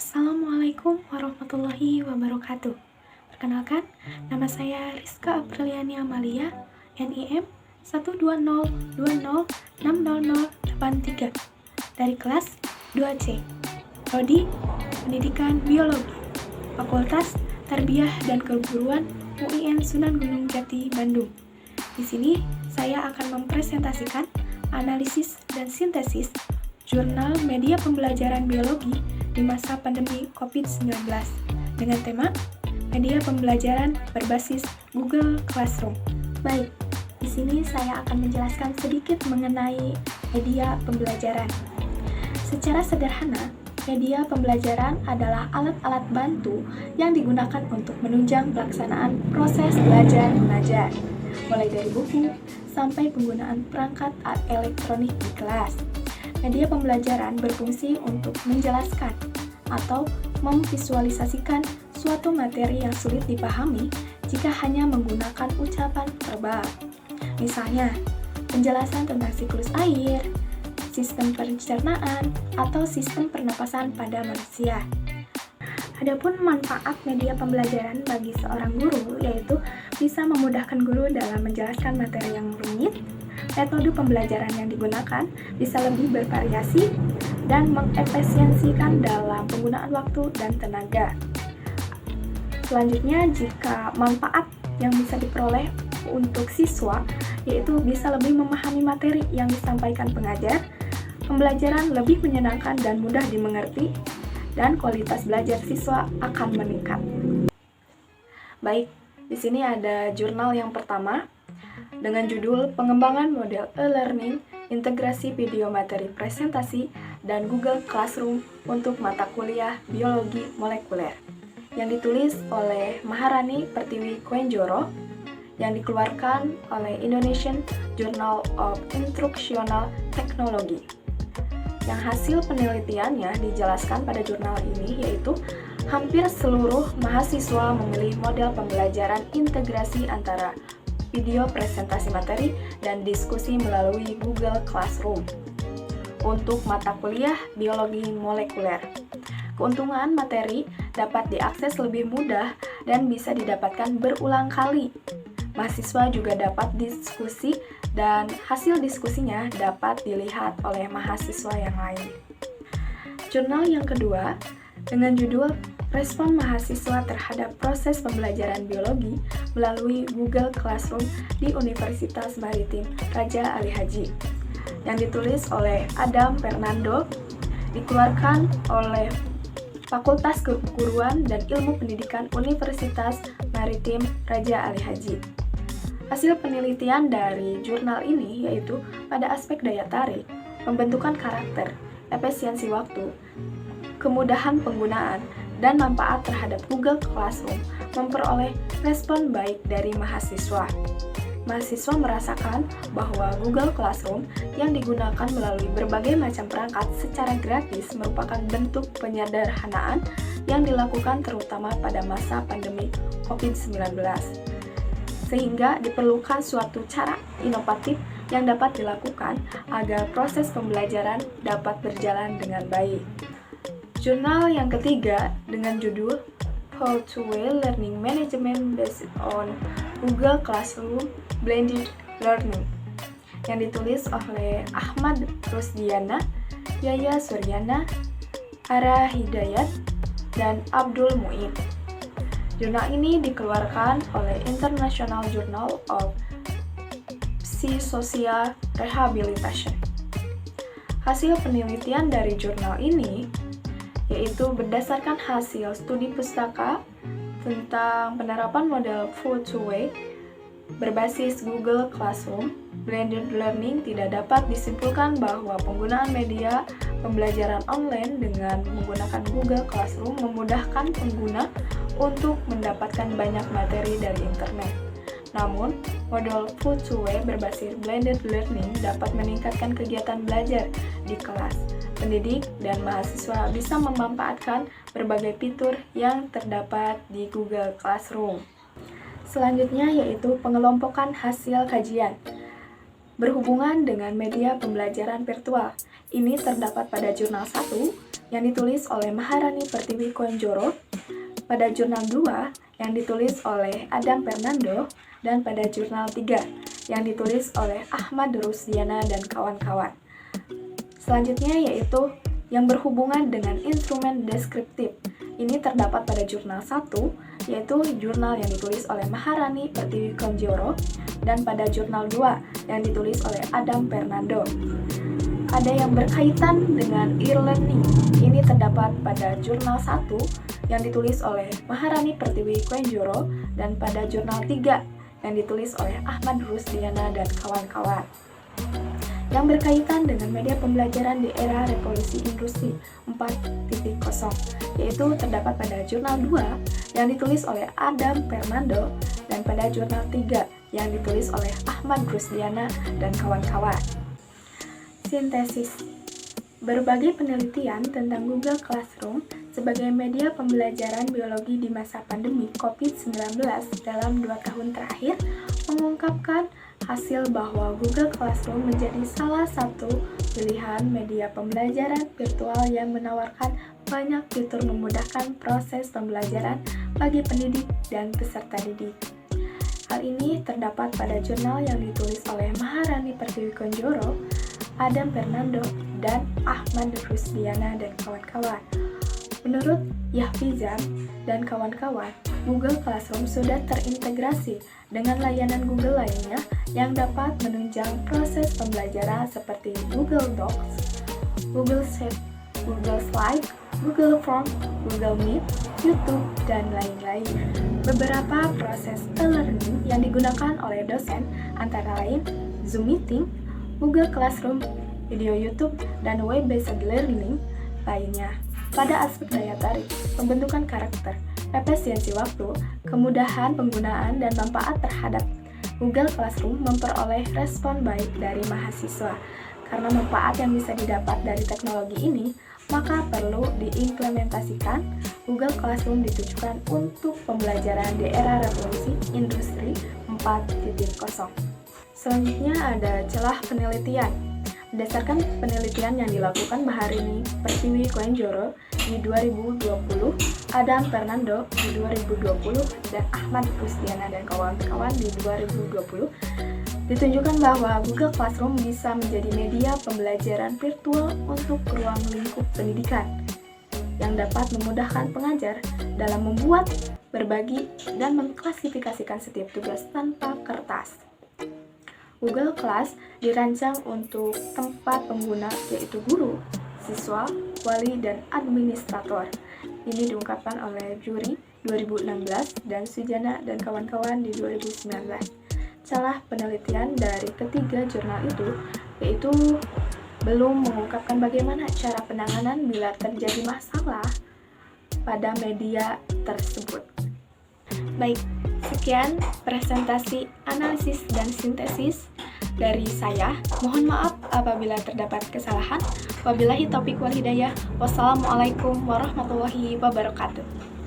Assalamualaikum warahmatullahi wabarakatuh. Perkenalkan, nama saya Rizka Apriliani Amalia, NIM 12020600083 dari kelas 2C, Prodi Pendidikan Biologi, Fakultas Tarbiyah dan Keguruan UIN Sunan Gunung Jati, Bandung. Di sini saya akan mempresentasikan analisis dan sintesis jurnal media pembelajaran biologi di masa pandemi COVID-19 dengan tema media pembelajaran berbasis Google Classroom. Baik, di sini saya akan menjelaskan sedikit mengenai media pembelajaran. Secara sederhana, media pembelajaran adalah alat-alat bantu yang digunakan untuk menunjang pelaksanaan proses belajar mengajar, mulai dari buku sampai penggunaan perangkat elektronik di kelas. Media pembelajaran berfungsi untuk menjelaskan atau memvisualisasikan suatu materi yang sulit dipahami jika hanya menggunakan ucapan verbal. Misalnya, penjelasan tentang siklus air, sistem pencernaan, atau sistem pernapasan pada manusia. Adapun manfaat media pembelajaran bagi seorang guru yaitu bisa memudahkan guru dalam menjelaskan materi yang rumit. Metode pembelajaran yang digunakan bisa lebih bervariasi dan mengefisiensikan dalam penggunaan waktu dan tenaga. Selanjutnya, jika manfaat yang bisa diperoleh untuk siswa yaitu bisa lebih memahami materi yang disampaikan pengajar, pembelajaran lebih menyenangkan dan mudah dimengerti, dan kualitas belajar siswa akan meningkat. Baik, di sini ada jurnal yang pertama dengan judul Pengembangan Model E-Learning, Integrasi Video Materi Presentasi, dan Google Classroom untuk Mata Kuliah Biologi Molekuler, yang ditulis oleh Maharani Pertiwi Kuenjoro, yang dikeluarkan oleh Indonesian Journal of Instructional Technology. Yang hasil penelitiannya dijelaskan pada jurnal ini yaitu hampir seluruh mahasiswa memilih model pembelajaran integrasi antara video presentasi materi dan diskusi melalui Google Classroom untuk mata kuliah biologi molekuler. Keuntungan materi dapat diakses lebih mudah dan bisa didapatkan berulang kali. Mahasiswa juga dapat diskusi dan hasil diskusinya dapat dilihat oleh mahasiswa yang lain. Jurnal yang kedua dengan judul Respon Mahasiswa Terhadap Proses Pembelajaran Biologi melalui Google Classroom di Universitas Maritim Raja Ali Haji, yang ditulis oleh Adam Fernando, dikeluarkan oleh Fakultas Keguruan dan Ilmu Pendidikan Universitas Maritim Raja Ali Haji. Hasil penelitian dari jurnal ini yaitu pada aspek daya tarik, pembentukan karakter, efisiensi waktu, kemudahan penggunaan, dan manfaat terhadap Google Classroom memperoleh respon baik dari mahasiswa. Mahasiswa merasakan bahwa Google Classroom yang digunakan melalui berbagai macam perangkat secara gratis merupakan bentuk penyederhanaan yang dilakukan terutama pada masa pandemi COVID-19. Sehingga diperlukan suatu cara inovatif yang dapat dilakukan agar proses pembelajaran dapat berjalan dengan baik. Jurnal yang ketiga dengan judul How to Well Learning Management Based on Google Classroom Blended Learning, yang ditulis oleh Ahmad Rusdiana, Yaya Suryana, Ara Hidayat, dan Abdul Muin. Jurnal ini dikeluarkan oleh International Journal of Psychosocial Rehabilitation. Hasil penelitian dari jurnal ini yaitu berdasarkan hasil studi pustaka tentang penerapan model Full Two-Way berbasis Google Classroom Blended Learning, tidak dapat disimpulkan bahwa penggunaan media pembelajaran online dengan menggunakan Google Classroom memudahkan pengguna untuk mendapatkan banyak materi dari internet. Namun, model Full Two-Way berbasis Blended Learning dapat meningkatkan kegiatan belajar di kelas. Pendidik dan mahasiswa bisa memanfaatkan berbagai fitur yang terdapat di Google Classroom. Selanjutnya yaitu pengelompokan hasil kajian berhubungan dengan media pembelajaran virtual. Ini terdapat pada jurnal 1 yang ditulis oleh Maharani Pertiwi Kuenjoro, pada Jurnal 2 yang ditulis oleh Adam Fernando, dan pada Jurnal 3 yang ditulis oleh Ahmad Rusdiana dan kawan-kawan. Selanjutnya yaitu yang berhubungan dengan instrumen deskriptif. Ini terdapat pada Jurnal 1, yaitu jurnal yang ditulis oleh Maharani Pertiwi Kuenjoro, dan pada Jurnal 2 yang ditulis oleh Adam Fernando. Ada yang berkaitan dengan e-learning. Ini terdapat pada Jurnal 1 yang ditulis oleh Maharani Pertiwi Kuenjoro, dan pada Jurnal 3 yang ditulis oleh Ahmad Rusdiana dan kawan-kawan. Yang berkaitan dengan media pembelajaran di era revolusi industri 4.0, yaitu terdapat pada Jurnal 2 yang ditulis oleh Adam Fernando, dan pada Jurnal 3 yang ditulis oleh Ahmad Rusdiana dan kawan-kawan. Sintesis. Berbagai penelitian tentang Google Classroom sebagai media pembelajaran biologi di masa pandemi COVID-19 dalam 2 tahun terakhir mengungkapkan hasil bahwa Google Classroom menjadi salah satu pilihan media pembelajaran virtual yang menawarkan banyak fitur memudahkan proses pembelajaran bagi pendidik dan peserta didik. Hal ini terdapat pada jurnal yang ditulis oleh Maharani Pertiwi Kuenjoro, Adam Fernando, dan Ahmad Rusdiana dan kawan-kawan. Menurut Yahfizan dan kawan-kawan, Google Classroom sudah terintegrasi dengan layanan Google lainnya yang dapat menunjang proses pembelajaran seperti Google Docs, Google Sheets, Google Slides, Google Forms, Google Meet, YouTube, dan lain-lain. Beberapa proses e-learning yang digunakan oleh dosen antara lain Zoom Meeting, Google Classroom, video YouTube, dan web-based learning lainnya. Pada aspek daya tarik, pembentukan karakter, efisiensi waktu, kemudahan penggunaan, dan manfaat terhadap Google Classroom memperoleh respon baik dari mahasiswa. Karena manfaat yang bisa didapat dari teknologi ini, maka perlu diimplementasikan. Google Classroom ditujukan untuk pembelajaran di era revolusi industri 4.0. Selanjutnya ada celah penelitian. Berdasarkan penelitian yang dilakukan Maharani Pertiwi Kuenjoro di 2020, Adam Fernando di 2020, dan Ahmad Rusdiana dan kawan-kawan di 2020, ditunjukkan bahwa Google Classroom bisa menjadi media pembelajaran virtual untuk ruang lingkup pendidikan yang dapat memudahkan pengajar dalam membuat, berbagi, dan mengklasifikasikan setiap tugas tanpa kertas. Google Class dirancang untuk tempat pengguna yaitu guru, siswa, wali, dan administrator. Ini diungkapkan oleh juri 2016 dan Sujana dan kawan-kawan di 2019. Celah penelitian dari ketiga jurnal itu yaitu belum mengungkapkan bagaimana cara penanganan bila terjadi masalah pada media tersebut. Baik, sekian presentasi analisis dan sintesis dari saya. Mohon maaf apabila terdapat kesalahan. Wabillahi taufiq wal hidayah. Wassalamualaikum warahmatullahi wabarakatuh.